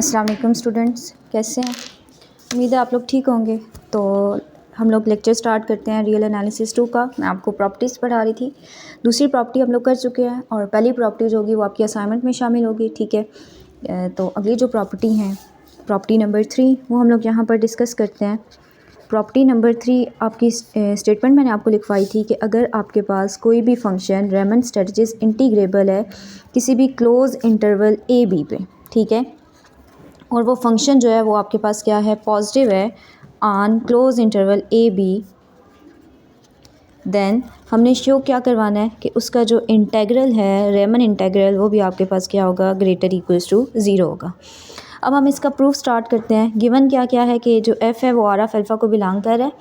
अस्सलाम वालेकुम स्टूडेंट्स, कैसे हैं? उम्मीद है आप लोग ठीक होंगे। तो हम लोग लेक्चर स्टार्ट करते हैं रियल एनालिसिस 2 का। मैं आपको प्रॉपर्टीज़ पढ़ा रही थी। दूसरी प्रॉपर्टी हम लोग कर चुके हैं और पहली प्रॉपर्टी जो होगी वो आपकी असाइनमेंट में शामिल होगी, ठीक है। तो अगली जो प्रॉपर्टी हैं, प्रॉपर्टी नंबर 3, वो हम लोग यहाँ पर डिस्कस करते हैं। प्रॉपर्टी नंबर 3 आपकी स्टेटमेंट मैंने आपको लिखवाई थी कि अगर आपके पास कोई भी फंक्शन रेमन स्ट्रेटजीज इंटीग्रेबल है किसी भी क्लोज इंटरवल ए बी पे, ठीक है, और वो फंक्शन जो है वो आपके पास क्या है, पॉजिटिव है on close interval A B, then हमने शो क्या करवाना है कि उसका जो इंटेग्रल है, रेमन इंटेग्रल, वो भी आपके पास क्या होगा, ग्रेटर इक्वल्स टू 0 होगा। अब हम इसका प्रूफ स्टार्ट करते हैं। गिवन क्या क्या है कि जो एफ़ है वो आर ऑफ अल्फ़ा को बिलोंग कर है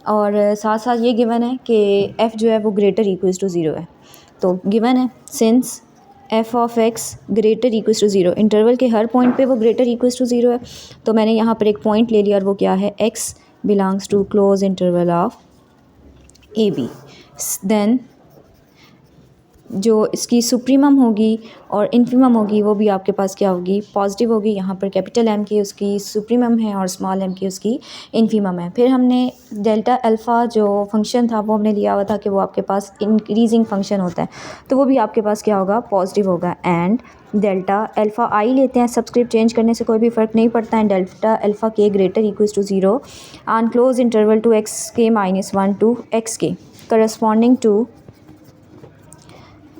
और साथ साथ ये गिवन है कि एफ़ जो है वो ग्रेटर इक्वल्स टू 0 है। तो गिवन है since F of X greater equals to 0, interval के हर पॉइंट पे वो ग्रेटर इक्वल्स टू 0 है। तो मैंने यहाँ पर एक पॉइंट ले लिया और वो क्या है, X belongs to closed interval of A B. Then जो इसकी सुप्रीमम होगी और इन्फीमम होगी वो भी आपके पास क्या होगी, पॉजिटिव होगी। यहाँ पर कैपिटल एम की उसकी सुप्रीमम है और स्मॉल एम की उसकी इन्फीमम है। फिर हमने डेल्टा अल्फ़ा जो फंक्शन था वो हमने लिया हुआ था कि वो आपके पास इंक्रीजिंग फंक्शन होता है, तो वो भी आपके पास क्या होगा, पॉजिटिव होगा। एंड डेल्टा अल्फ़ा आई लेते हैं, सब्सक्रिप्ट चेंज करने से कोई भी फ़र्क नहीं पड़ता है। डेल्टा अल्फ़ा के greater equals to 0 on close interval to X के -1 टू एक्स के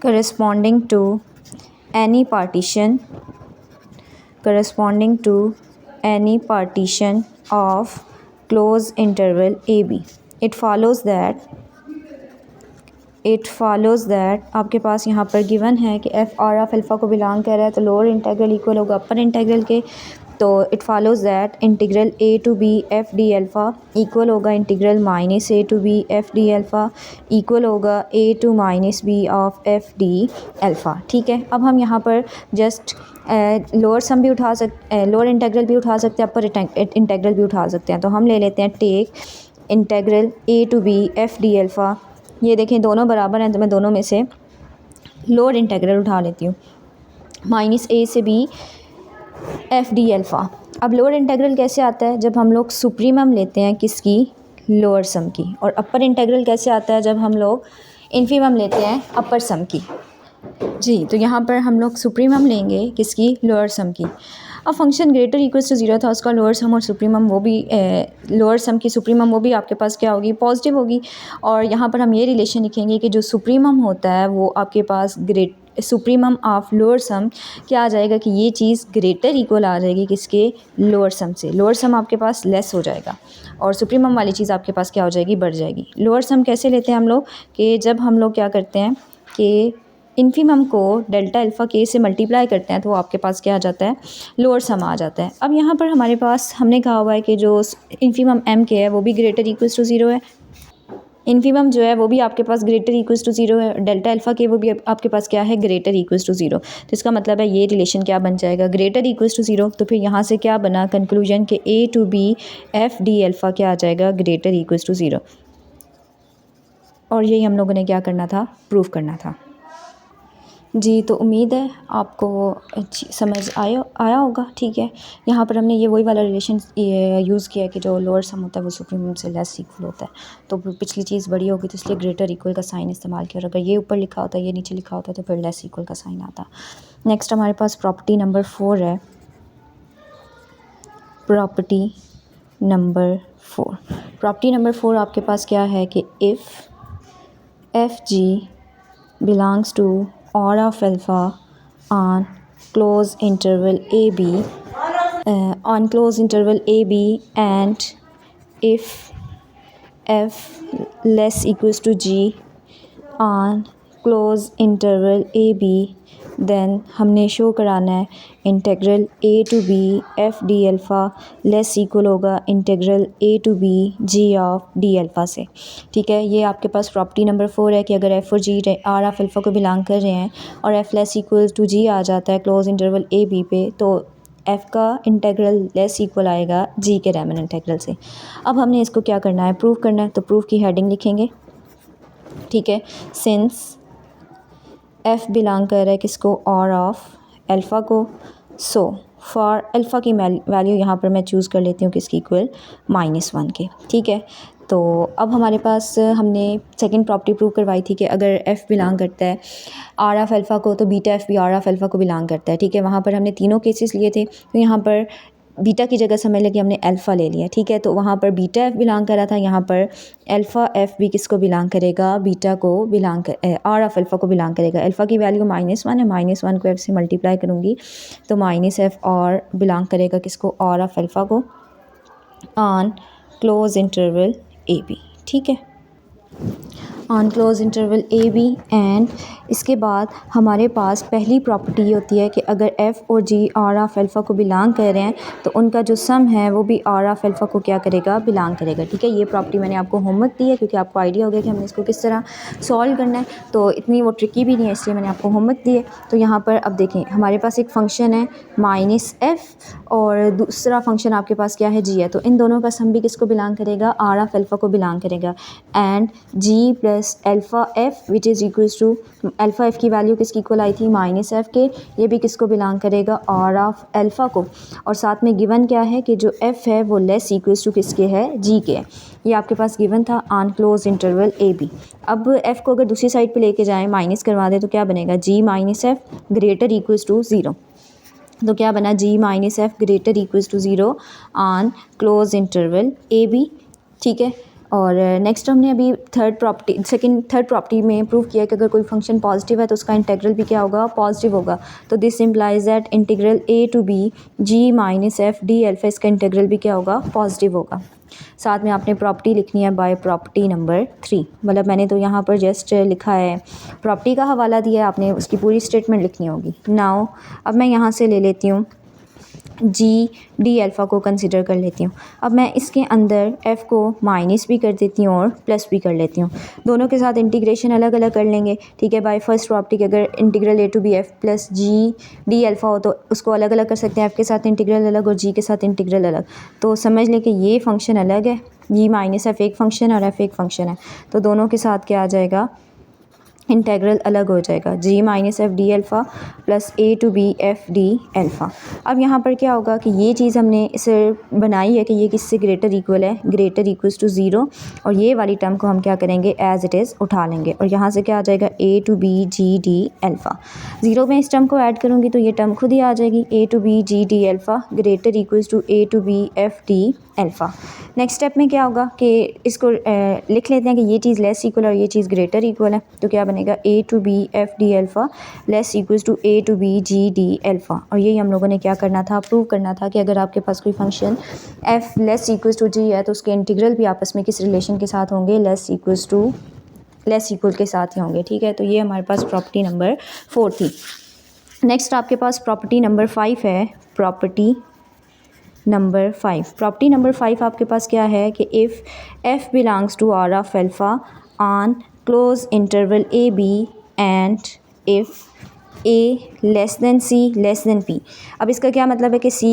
corresponding to any partition of close interval AB. It follows that आपके पास यहाँ पर गिवन है कि एफ आर ऑफ अल्फ़ा को बिलोंग कर रहा है, तो लोअर इंटीग्रल इक्वल होगा अपर इंटीग्रल के। तो it follows that integral A to B F D alpha equal होगा integral minus A to B F D alpha equal होगा A to minus B of F D alpha, ठीक है। अब हम यहाँ पर जस्ट लोअर सम भी उठा सकते, लोअर इंटीग्रल भी उठा सकते हैं, अपर इंटीग्रल भी उठा सकते हैं। तो हम ले लेते हैं take integral A to B F D alpha. ये देखें दोनों बराबर हैं, तो मैं दोनों में से लोअर इंटीग्रल उठा लेती हूँ, माइनस ए से बी एफ डी अल्फ़ा। अब लोअर इंटीग्रल कैसे आता है, जब हम लोग सुप्रीमम लेते हैं किसकी, लोअर सम की। और अपर इंटीग्रल कैसे आता है, जब हम लोग इन्फीमम लेते हैं अपर सम की। जी, तो यहाँ पर हम लोग सुप्रीमम लेंगे किसकी, लोअर सम की। अब फंक्शन ग्रेटर इक्वल्स टू 0 था, उसका लोअर सम और सुप्रीमम वो भी लोअर सम की सुप्रीमम वो भी आपके पास क्या होगी, पॉजिटिव होगी। और यहाँ पर हम ये रिलेशन लिखेंगे कि जो सुप्रीमम होता है वो आपके पास सुप्रीमम ऑफ लोअर सम क्या आ जाएगा कि ये चीज़ ग्रेटर इक्वल आ जाएगी किसके, लोअर सम से। लोअर सम आपके पास लेस हो जाएगा और सुप्रीमम वाली चीज़ आपके पास क्या हो जाएगी, बढ़ जाएगी। लोअर सम कैसे लेते हैं हम लोग, कि जब हम लोग क्या करते हैं कि इन्फीमम को डेल्टा अल्फ़ा के से मल्टीप्लाई करते हैं तो वो आपके पास क्या आ जाता है, लोअर सम आ जाता है। अब यहाँ पर हमारे पास हमने कहा हुआ है कि जो इन्फीमम एम के है वो भी ग्रेटर इक्वल्स टू 0 है, इन्फीमम जो है वो भी आपके पास ग्रेटर इक्वल्स टू 0 है, डेल्टा अल्फ़ा के वो भी आपके पास क्या है, ग्रेटर इक्वल्स टू 0। तो इसका मतलब है ये रिलेशन क्या बन जाएगा, ग्रेटर इक्वल्स टू 0। तो फिर यहाँ से क्या बना कंक्लूजन कि A to B F D alpha क्या आ जाएगा, ग्रेटर इक्वल्स टू 0। और यही हम लोगों ने क्या करना था, प्रूफ करना था। जी, तो उम्मीद है आपको अच्छी समझ आया होगा, ठीक है। यहाँ पर हमने ये वही वाला रिलेशन यूज़ किया है कि जो लोअर सम होता है वो सुप्रीमम से लेस इक्वल होता है। तो पिछली चीज़ बड़ी होगी तो इसलिए ग्रेटर इक्वल का साइन इस्तेमाल किया, और अगर ये ऊपर लिखा होता, ये नीचे लिखा होता तो फिर लेस इक्वल का साइन आता। नेक्स्ट हमारे पास प्रॉपर्टी नंबर 4 है। प्रॉपर्टी नंबर 4 आपके पास क्या है कि if F G belongs to R of alpha on close interval AB and if f less equals to g on close interval AB, then हमने show कराना है integral a to b f d alpha less equal होगा integral a to b g of d alpha से, ठीक है। ये आपके पास property number 4 है कि अगर f और g r ऑफ अल्फ़ा को बिलोंग कर रहे हैं और f less equal to g आ जाता है क्लोज इंटरवल a b पे, तो f का इंटेग्रल लेस इक्वल आएगा g के रेमन इंटेग्रल से। अब हमने इसको क्या करना है, प्रूव करना है। तो प्रूफ की हेडिंग लिखेंगे, ठीक है। सिंस f बिलोंग कर रहा है किसको, R ऑफ अल्फ़ा को, सो फॉर अल्फ़ा की वैल्यू यहाँ पर मैं चूज़ कर लेती हूँ किसकी इक्वल -1 के, ठीक है। तो अब हमारे पास हमने सेकंड प्रॉपर्टी प्रूव करवाई थी कि अगर f बिलोंग करता है आर ऑफ अल्फ़ा को तो बीटा f भी आर ऑफ अल्फ़ा को बिलोंग करता है, ठीक है। वहाँ पर हमने तीनों केसेस लिए थे, तो यहाँ पर बीटा की जगह समझ लें कि हमने अल्फ़ा ले लिया, ठीक है। तो वहाँ पर बीटा f बिलोंग कर रहा था, यहाँ पर अल्फ़ा f भी किसको बिलोंग करेगा, बीटा को बिलोंग कर आर ऑफ अल्फ़ा को बिलोंग करेगा। अल्फ़ा की वैल्यू -1 है, -1 को f से मल्टीप्लाई करूँगी तो -f और बिलोंग करेगा किसको, आर ऑफ अल्फ़ा को on close interval A B, ठीक है, on close interval A B. And इसके बाद हमारे पास पहली प्रॉपर्टी ये होती है कि अगर f और g आर ऑफ अल्फ़ा को बिलोंग कर रहे हैं तो उनका जो सम है वो भी आर ऑफ अल्फ़ा को क्या करेगा, बिलोंग करेगा, ठीक है। ये प्रॉपर्टी मैंने आपको होमवर्क दी है क्योंकि आपको आइडिया हो गया कि हमने इसको किस तरह सॉल्व करना है, तो इतनी वो ट्रिकी भी नहीं है, इसलिए मैंने आपको होमवर्क दी है। तो यहाँ पर अब देखें हमारे पास एक फ़ंक्शन है -f और दूसरा फंक्शन आपके पास क्या है, g है, तो इन दोनों का सम भी किसको बिलोंग करेगा, आर ऑफ अल्फ़ा को बिलोंग करेगा। And g plus alpha f which is equals to alpha f की वैल्यू किसकी इक्वल आई थी, -f के, ये भी किसको बिलोंग करेगा, आर ऑफ अल्फ़ा को। और साथ में गिवन क्या है कि जो f है वो लेस इक्वल्स टू किसके है, g के है। ये आपके पास गिवन था on close interval A B. अब f को अगर दूसरी साइड पे लेके जाएं, माइनस करवा दें तो क्या बनेगा, g -f greater equals to 0। तो क्या बना, g -f greater equals to 0 on close interval A B, ठीक है। और नेक्स्ट हमने अभी थर्ड प्रॉपर्टी में प्रूव किया कि अगर कोई फंक्शन पॉजिटिव है तो उसका इंटीग्रल भी क्या होगा, पॉजिटिव होगा। तो this implies that integral a to b g -f d alpha, इसका इंटीग्रल भी क्या होगा, पॉजिटिव होगा। साथ में आपने प्रॉपर्टी लिखनी है बाय प्रॉपर्टी नंबर 3, मतलब मैंने तो यहाँ पर जस्ट लिखा है, प्रॉपर्टी का हवाला दिया है, आपने उसकी पूरी स्टेटमेंट लिखनी होगी। नाउ अब मैं यहाँ से ले लेती हूँ जी डी अल्फ़ा को कंसिडर कर लेती हूँ। अब मैं इसके अंदर f को माइनस भी कर देती हूँ और प्लस भी कर लेती हूँ, दोनों के साथ इंटीग्रेशन अलग अलग कर लेंगे, ठीक है। बाय फर्स्ट प्रॉपर्टी के अगर integral a to B f plus G D alpha हो तो उसको अलग अलग कर सकते हैं, f के साथ इंटीग्रल अलग और g के साथ इंटीग्रल अलग। तो समझ लें कि ये फंक्शन अलग है, g -f एक फ़ंक्शन है और f एक फ़ंक्शन है, तो दोनों के साथ क्या आ जाएगा, इंटेग्रल अलग हो जाएगा, g -f d alpha plus a to b f d alpha. अब यहाँ पर क्या होगा कि ये चीज़ हमने इसे बनाई है कि ये किससे ग्रेटर इक्वल है, ग्रेटर इक्वल्स टू 0, और ये वाली टर्म को हम क्या करेंगे, एज इट इज़ उठा लेंगे और यहाँ से क्या आ जाएगा, a to b g d alpha. 0 में इस टर्म को ऐड करूँगी तो ये टर्म खुद ही आ जाएगी, a to b g d alpha greater equals to a to b f d alpha. Next step में क्या होगा कि इसको लिख लेते हैं कि ये चीज़ लेस इक्वल और ये चीज़ ग्रेटर इक्वल है, तो क्या बनेगा, a to b f d alpha less equals to a to b g d alpha. और यही हम लोगों ने क्या करना था, प्रूव करना था कि अगर आपके पास कोई function f less equals to g है तो उसके इंटीग्रल भी आपस में किस रिलेशन के साथ होंगे, लेस इक्वल के साथ ही होंगे, ठीक है। तो ये हमारे पास प्रॉपर्टी नंबर 4 थी। नेक्स्ट आपके पास प्रॉपर्टी नंबर 5 है, प्रॉपर्टी नंबर 5 आपके पास क्या है कि if f belongs to R of alpha on close interval A B and if a less than c less than p। अब इसका क्या मतलब है कि c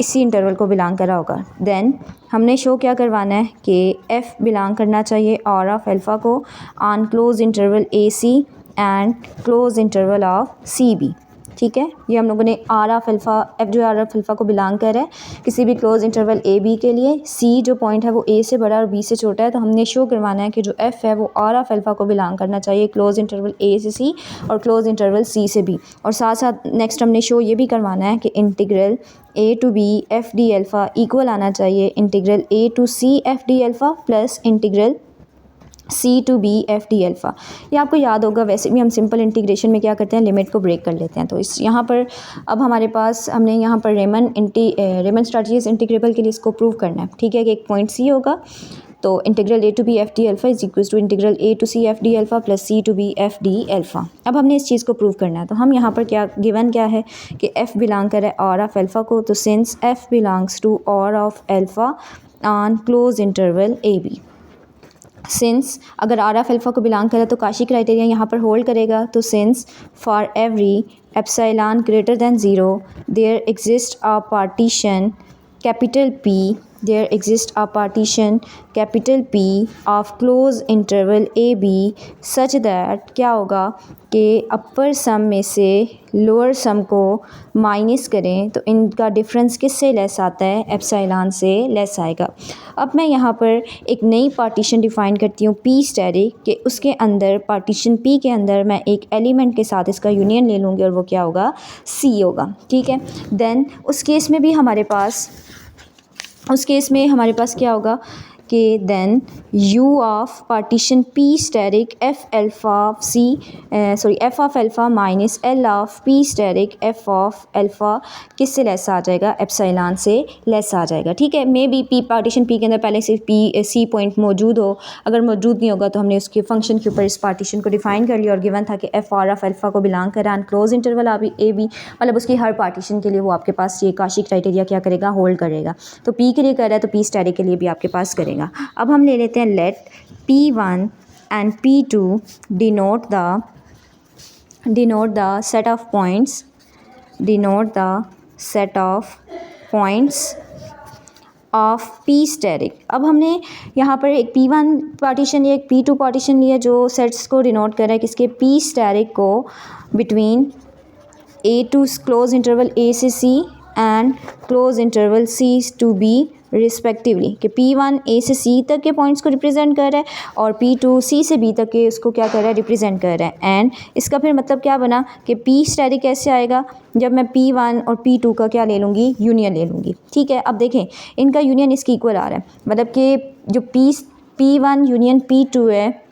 इसी इंटरवल को बिलोंग कर रहा होगा, देन हमने शो क्या करवाना है कि f बिलोंग करना चाहिए आर ऑफ अल्फ़ा को on close interval A C and close interval of C B, ठीक है। ये हम लोगों ने आर ऑफ अल्फ़ा, एफ जो आर ऑफ अल्फ़ा को बिलोंग कर रहा है किसी भी क्लोज इंटरवल ए बी के लिए, सी जो पॉइंट है वो ए से बड़ा और बी से छोटा है, तो हमने शो करवाना है कि जो एफ़ है वो आर ऑफ अल्फ़ा को बिलोंग करना चाहिए क्लोज इंटरवल ए से सी और क्लोज इंटरवल सी से बी। और साथ साथ नेक्स्ट हमने शो ये भी करवाना है कि integral A to B F D alpha equal आना चाहिए integral A to C F D alpha plus integral c to B F D alpha. ये आपको याद होगा, वैसे भी हम सिंपल इंटीग्रेशन में क्या करते हैं, लिमिट को ब्रेक कर लेते हैं। तो इस यहाँ पर अब हमारे पास हमने यहाँ पर रेमन स्ट्रैटेजीज इंटीग्रेबल के लिए इसको प्रूव करना है, ठीक है, कि एक पॉइंट c होगा तो integral A to B F D alpha is equal to integral A to C F D alpha plus C to B F D alpha. अब हमने इस चीज़ को प्रूव करना है, तो हम यहाँ पर क्या गिवन क्या है कि f बिलोंग कर रहा है आर ऑफ अल्फ़ा को, तो since f belongs to R of alpha on close interval A B, since अगर आर ऑफ अल्फ़ा को बिलोंग करे तो काशी क्राइटेरिया यहाँ पर होल्ड करेगा, तो since for every epsilon greater than 0 there exist a partition capital P there exists a partition capital P of close interval a b such that क्या होगा कि अपर सम में से लोअर सम को माइनस करें तो इनका डिफरेंस किससे लेस आता है, एप्सिलॉन से लेस आएगा। अब मैं यहाँ पर एक नई पार्टीशन डिफ़ाइन करती हूँ पी स्टैटिक कि उसके अंदर पार्टीशन पी के अंदर मैं एक एलिमेंट के साथ इसका यूनियन ले लूँगी और वो क्या होगा, सी होगा। ठीक है, देन उस केस में हमारे पास क्या होगा कि then u of partition p static f of alpha minus l of p static f of alpha किससे लेस आ जाएगा, एप्सिलॉन से लेस आ जाएगा। ठीक है, maybe p partition p के अंदर पहले से c पॉइंट मौजूद हो, अगर मौजूद नहीं होगा तो हमने उसके फंक्शन के ऊपर इस पार्टीशन को डिफ़ाइन कर लिया और गिवन था कि f आर ऑफ अल्फ़ा को बिलोंग कर रहा है क्लोज इंटरवल a b, मतलब उसकी हर पार्टीशन के लिए वो आपके पास ये काशी क्राइटेरिया क्या करेगा, होल्ड करेगा। तो p के लिए कर रहा है तो p स्टैटिक के लिए भी आपके पास करेगा। अब हम ले लेते हैं late P1 and P2 denote the set of points of P static. अब हमने यहाँ पर एक P1 पार्टीशन या एक P2 पार्टीशन लिया जो सेट्स को डिनोट कर रहा है किसके, P स्टैटिक को between A to closed interval A से C and close interval C to B respectively, कि P1 A से C तक के पॉइंट्स को रिप्रेजेंट कर रहा है और P2 C से B तक के उसको क्या कर रहा है, रिप्रेजेंट कर रहा है। एंड इसका फिर मतलब क्या बना कि P स्टैटिक कैसे आएगा, जब मैं P1 और P2 का क्या ले लूँगी, यूनियन ले लूँगी। ठीक है, अब देखें इनका यूनियन इसके इक्वल आ रहा है, मतलब कि जो P1 यूनियन P2 है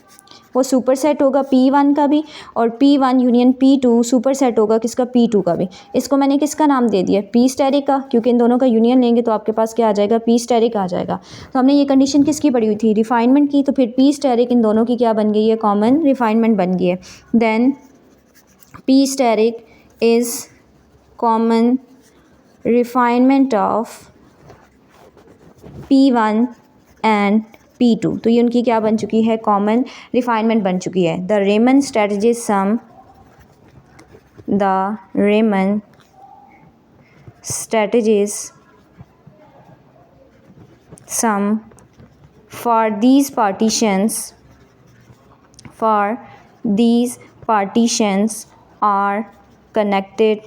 वो सुपर सेट होगा P1 का भी और P1 union P2 super set होगा किसका, P2 का भी। इसको मैंने किसका नाम दे दिया, P स्टैटिक का, क्योंकि इन दोनों का यूनियन लेंगे तो आपके पास क्या आ जाएगा, P स्टैटिक आ जाएगा। तो हमने ये कंडीशन किसकी पढ़ी हुई थी, रिफाइनमेंट की, तो फिर P स्टैटिक इन दोनों की क्या बन गई है, कॉमन रिफाइनमेंट बन गई है। Then P static is common refinement of P1 and P2, तो ये उनकी क्या बन चुकी है, कॉमन रिफाइनमेंट बन चुकी है। The Riemann Stieltjes sum for these partitions are connected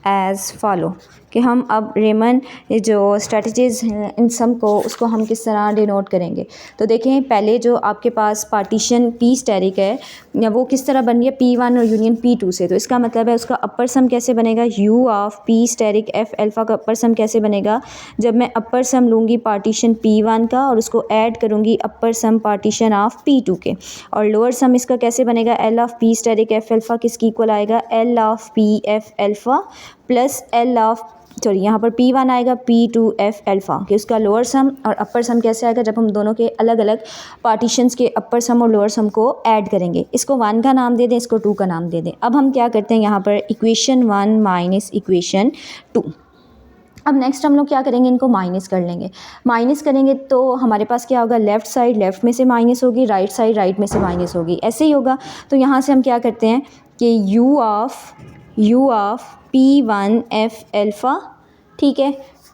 as follow, कि हम अब रेमन जो स्ट्रेटजीज़ हैं इन सम को उसको हम किस तरह डिनोट करेंगे। तो देखें पहले जो आपके पास पार्टीशन P स्टैटिक है या वो किस तरह बन गया, P1 और यूनियन P2 से, तो इसका मतलब है उसका अपर सम कैसे बनेगा, u of P static f alpha का अपर सम कैसे बनेगा, जब मैं अपर सम लूँगी पार्टीशन P1 का और उसको ऐड करूँगी अपर सम पार्टीशन ऑफ P2 के, और लोअर सम इसका कैसे बनेगा, L of P static f alpha किसकी इक्वल आएगा, L of P f alpha plus L of यहाँ पर P1 आएगा P2 f अल्फ़ा, कि उसका लोअर सम और अपर सम कैसे आएगा, जब हम दोनों के अलग अलग पार्टीशंस के अपर सम और लोअर सम को ऐड करेंगे। इसको 1 का नाम दे दें, इसको 2 का नाम दे दें। अब हम क्या करते हैं यहाँ पर इक्वेशन 1 माइनस इक्वेशन 2। अब नेक्स्ट हम लोग क्या करेंगे, इनको माइनस कर लेंगे। माइनस करेंगे तो हमारे पास क्या होगा, लेफ़्ट साइड लेफ़्ट में से माइनस होगी, राइट साइड राइट में से माइनस होगी, ऐसे ही होगा। तो यहाँ से हम क्या करते हैं कि u of P1 f alpha, ठीक है,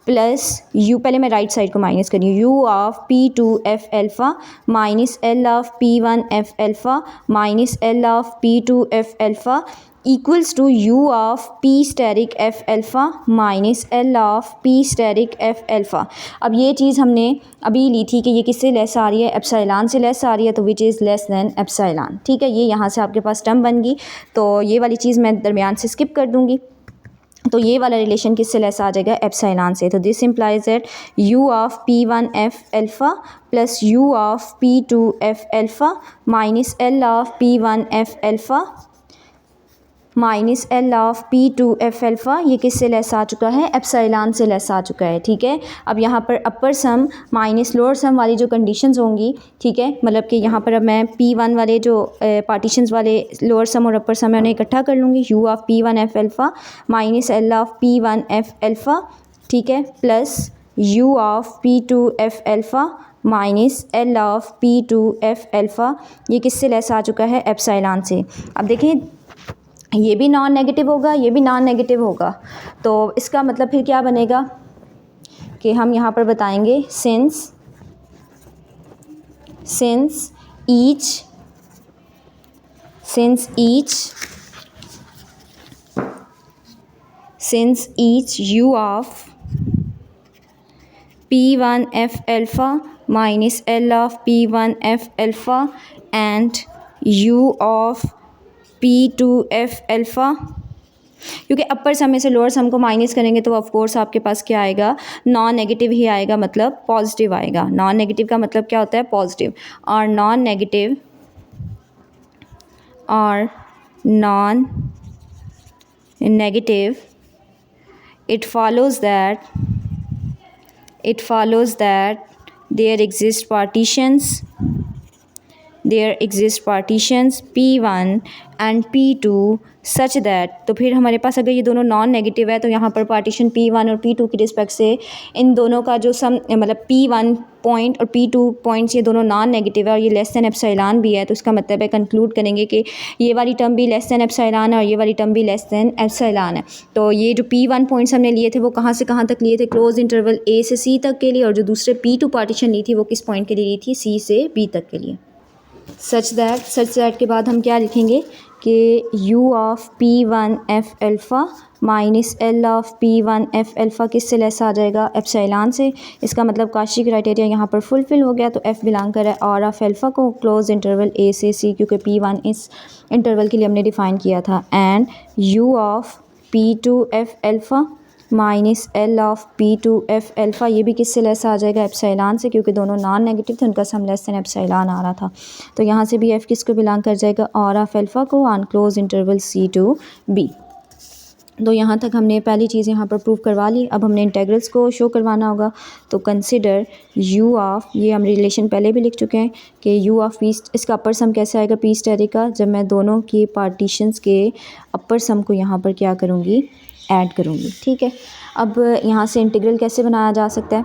प्लस u, पहले मैं राइट साइड को माइनस करी, u of P2 f alpha minus L of P1 f alpha minus L of P2 f alpha equals to u of P static f alpha minus L of P static f alpha. अब ये चीज़ हमने अभी ली थी कि ये किससे less आ रही है, एप्सिलॉन से लेस आ रही है, तो which is less than epsilon. ठीक है, ये यहाँ से आपके पास टर्म बन गई, तो ये वाली चीज़ मैं दरमियान से स्किप कर दूँगी। तो ये वाला रिलेशन किससे लेस आ जाएगा, एप्सिलॉन से। तो this implies that u of P1 f alpha plus u of P2 f alpha minus L of P1 f alpha minus L of P2 f alpha, ये किससे लेस आ चुका है, एप्सिलॉन से लेस आ चुका है। ठीक है, अब यहाँ पर अपर सम माइनस लोअर सम वाली जो कंडीशंस होंगी, ठीक है, मतलब कि यहाँ पर अब मैं P1 वाले जो पार्टीशंस वाले लोअर सम और अपर सम है उन्हें इकट्ठा कर लूँगी, u of P1 f alpha minus L of P1 f alpha, ठीक है, plus u of P2 f alpha minus L of P2 f alpha, ये किससे लेस आ चुका है, एप्सिलॉन से। अब देखें ये भी नॉन नेगेटिव होगा, ये भी नॉन नेगेटिव होगा, तो इसका मतलब फिर क्या बनेगा कि हम यहाँ पर बताएंगे since each u of P1F alpha minus L of P1F alpha and U of P2F alpha, क्योंकि अपर सम में से लोअर सम को माइनस करेंगे तो ऑफ कोर्स आपके पास क्या आएगा, नॉन नेगेटिव ही आएगा, मतलब पॉजिटिव आएगा। नॉन नेगेटिव का मतलब क्या होता है, पॉजिटिव। और non negative it follows that there exist partitions P1 and P2 such that, तो फिर हमारे पास अगर ये दोनों नॉन नेगेटिव है तो यहाँ पर पार्टीशन P1 और P2 की रिस्पेक्ट से इन दोनों का जो सम, मतलब P1 पॉइंट और P2 पॉइंट्स, ये दोनों नॉन नेगेटिव है और ये लेस दैन एप्सिलॉन भी है, तो इसका मतलब है कंक्लूड करेंगे कि ये वाली टर्म भी लेस दैन एप्सिलॉन है और ये वाली टर्म भी लेस दैन एप्सिलॉन है। तो ये जो P1 पॉइंट्स हमने लिए थे वो कहाँ से कहाँ तक लिए थे, क्लोज इंटरवल A से C तक के लिए, और जो दूसरे P2 पार्टीशन ली थी वो किस पॉइंट के लिए ली थी, C से B तक के लिए। सच दैट के बाद हम क्या लिखेंगे कि u of P1F alpha minus L ऑफ P1F अल्फ़ा किस से लेस आ जाएगा, एप्सिलॉन से। इसका मतलब काशी क्राइटेरिया यहाँ पर फुलफिल हो गया, तो F बिलोंग कर है R ऑफ अल्फ़ा को क्लोज इंटरवल A से C, क्योंकि P1 इस इंटरवल के लिए हमने डिफ़ाइन किया था। And u of P2F alpha minus L of P2F alpha, ये भी किससे लेस आ जाएगा, एप्सिलॉन से, क्योंकि दोनों नॉन नेगेटिव थे, उनका सम लेस देन एप्सिलॉन आ रहा था। तो यहाँ से भी F किसको बिलोंग कर जाएगा, R ऑफ अल्फ़ा को on close interval C to B। तो यहाँ तक हमने पहली चीज़ यहाँ पर प्रूव करवा ली। अब हमने इंटेग्रल्स को शो करवाना होगा, तो कंसिडर u ऑफ, ये हम रिलेशन पहले भी लिख चुके हैं कि u ऑफ P, इसका अपर सम कैसे आएगा P स्टेरिक का, जब मैं दोनों के पार्टीशंस के अपर सम को यहाँ पर क्या करूँगी, ऐड करूँगी। ठीक है, अब यहाँ से इंटीग्रल कैसे बनाया जा सकता है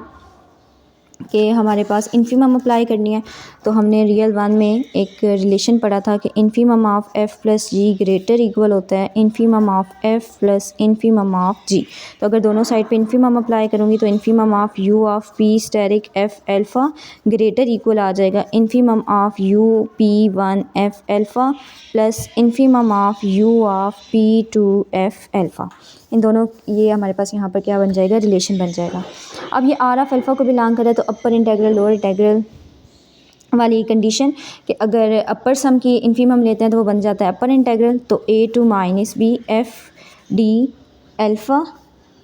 कि हमारे पास इन्फीमम अप्लाई करनी है। तो हमने रियल वन में एक रिलेशन पढ़ा था कि infimum of f plus G greater equal होता है infimum of f plus infimum of g। तो अगर दोनों साइड पे इन्फीमम अप्लाई करूँगी तो infimum of u of p asterisk f alpha greater equal आ जाएगा infimum of u p1 f alpha plus infimum of u of p2 f alpha. इन दोनों, ये हमारे पास यहाँ पर क्या बन जाएगा, रिलेशन बन जाएगा। अब ये R ऑफ अल्फ़ा को बिलोंग करे तो अपर इंटीग्रल लोअर इंटीग्रल वाली कंडीशन कि अगर अपर सम की इन्फीमम लेते हैं तो वो बन जाता है अपर इंटीग्रल। तो a to minus B F D alpha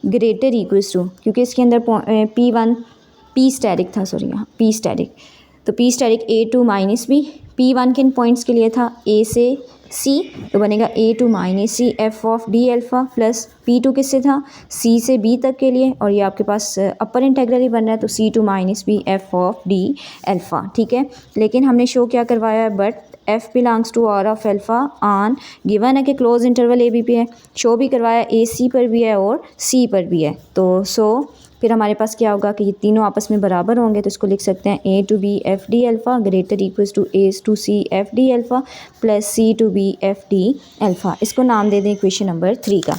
greater equals to, क्योंकि इसके अंदर P1 P स्टैटिक था, सॉरी यहाँ P स्टैटिक, तो P static a to minus B, P1 किन पॉइंट्स के लिए था, A से C, तो बनेगा a to minus C F of D alpha plus P2 किससे था, C से B तक के लिए, और ये आपके पास अपर इंटीग्रल ही बन रहा है, तो C to minus B F of D alpha. ठीक है, लेकिन हमने शो क्या करवाया है, but F belongs to R of alpha on given है कि क्लोज इंटरवल A B पे है, शो भी करवाया A C पर भी है और C पर भी है। तो फिर हमारे पास क्या होगा कि ये तीनों आपस में बराबर होंगे, तो इसको लिख सकते हैं A to B F D alpha greater equals to A to C F D alpha plus C to B F D alpha. इसको नाम दे दें इक्वेशन नंबर 3 का।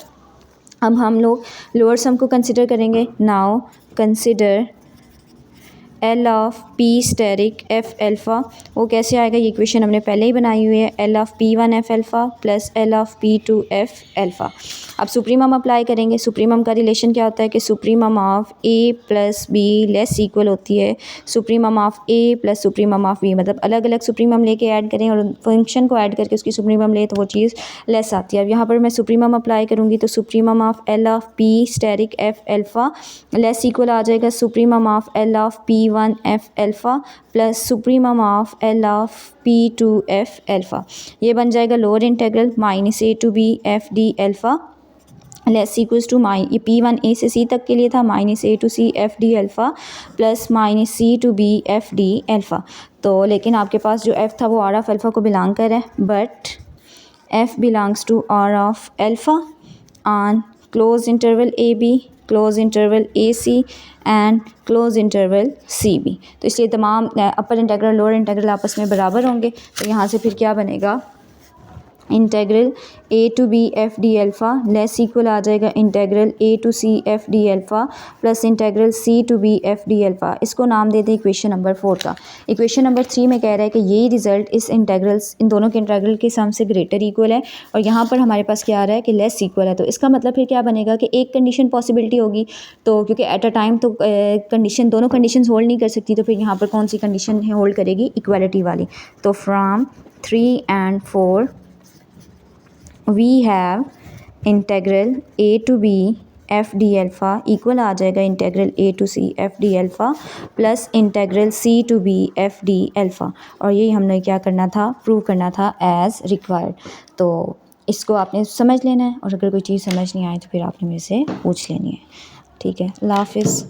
अब हम लोग लोअर सम को कंसिडर करेंगे। Now consider L of P asterisk F alpha, वो कैसे आएगा, ये इक्वेशन हमने पहले ही बनाई हुई है, L ऑफ P1F alpha plus L of P2F alpha. अब सुप्रीमम अप्लाई करेंगे। सुप्रीमम का रिलेशन क्या होता है कि supremum of A plus B less equal होती है supremum of A plus supremum of B, मतलब अलग अलग सुप्रीमम लेके ऐड करें और फंक्शन को ऐड करके उसकी सुप्रीमम ले तो वो चीज़ लेस आती है। अब यहाँ पर मैं सुप्रीमम अप्लाई करूँगी तो supremum of L of P asterisk F alpha less equal आ जाएगा सुप्रीमम ऑफ L ऑफ P1F alpha plus supremum of L of P2F alpha. ये बन जाएगा lower integral minus A to B F D alpha less equals to ये P1 A से C तक के लिए था माइनस A to C F D alpha plus minus C to B F D alpha. तो लेकिन आपके पास जो F था वो R ऑफ अल्फ़ा को बिलोंग कर है, but F belongs to R of alpha on close interval A B, close interval A C and close interval C B. तो इसलिए तमाम अपर इंटीग्रल लोअर इंटीग्रल आपस में बराबर होंगे। तो यहाँ से फिर क्या बनेगा, integral A to B F D alpha less equal आ जाएगा integral A to C F D alpha plus integral C to B F D alpha. इसको नाम देते हैं इक्वेशन नंबर 4 का। इक्वेशन नंबर 3 में कह रहा है कि यही रिजल्ट इस इंटेग्रल्स इन दोनों के इंटेग्रल के सम से ग्रेटर इक्वल है, और यहाँ पर हमारे पास क्या आ रहा है कि लेस इक्वल है। तो इसका मतलब फिर क्या बनेगा कि एक कंडीशन पॉसिबिलिटी होगी, तो क्योंकि एट अ टाइम तो कंडीशन दोनों कंडीशन होल्ड नहीं कर सकती, तो फिर यहाँ पर कौन सी कंडीशन होल्ड करेगी, इक्वालिटी वाली। तो from 3 and 4 we have integral A to B F D alpha equal आ जाएगा integral A to C F D alpha plus integral C to B F D alpha. और यही हमने क्या करना था, प्रूव करना था एज़ रिक्वायर्ड। तो इसको आपने समझ लेना है, और अगर कोई चीज़ समझ नहीं आए तो फिर आपने मेरे से पूछ लेनी है। ठीक है, अल्लाह हाफ़िज़।